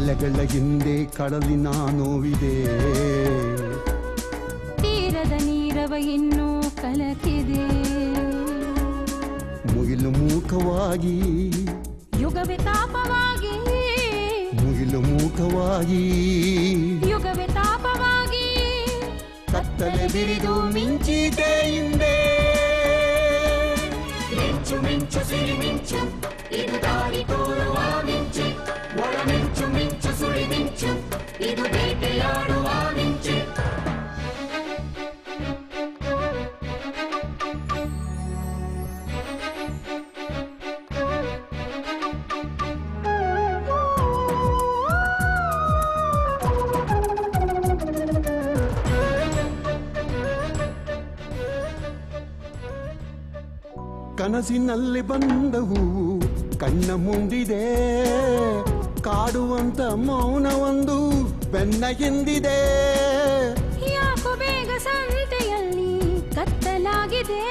ಅಲೆಗಳ ಹಿಂದೆ ಕಡಲಿನ ನೋವಿದೆ, ತೀರದ ನೀರವ ಇನ್ನೂ ಕಲಕಿದೆ. ಮುಗಿಲು ಮೂಕವಾಗಿ ಯುಗವೇ ತಾಪವಾಗಿ, ಮುಗಿಲು ಮೂಕವಾಗಿ ಯುಗವೇ ತಾಪವಾಗಿ, ಕತ್ತಲೆ ಬಿರಿದು ಮಿಂಚಿದೆ ಹಿಂದೆ. ಮಿಂಚು ಮಿಂಚು ಸಿರಿ ಮಿಂಚು, ಇದು ದಾರಿ ತೋರುವ ಮಿಂಚು. ಒಳ ಮಿಂಚು ಮಿಂಚು ಸುಳಿ ಮಿಂಚು, ಇದು ಬೇಟೆಯಾಡುವ ಮಿಂಚು. ಕನಸಿನಲ್ಲಿ ಬಂದ ಹೂವು ಕಣ್ಣ ಮುಂದಿದೆ, ಕಾಡುವಂತ ಮೌನವೊಂದು ಬೆನ್ನ ಎಂದಿದೆ. ಯಾಕೋ ಬೇಗ ಸಂತೆಯಲ್ಲಿ ಕತ್ತಲಾಗಿದೆ,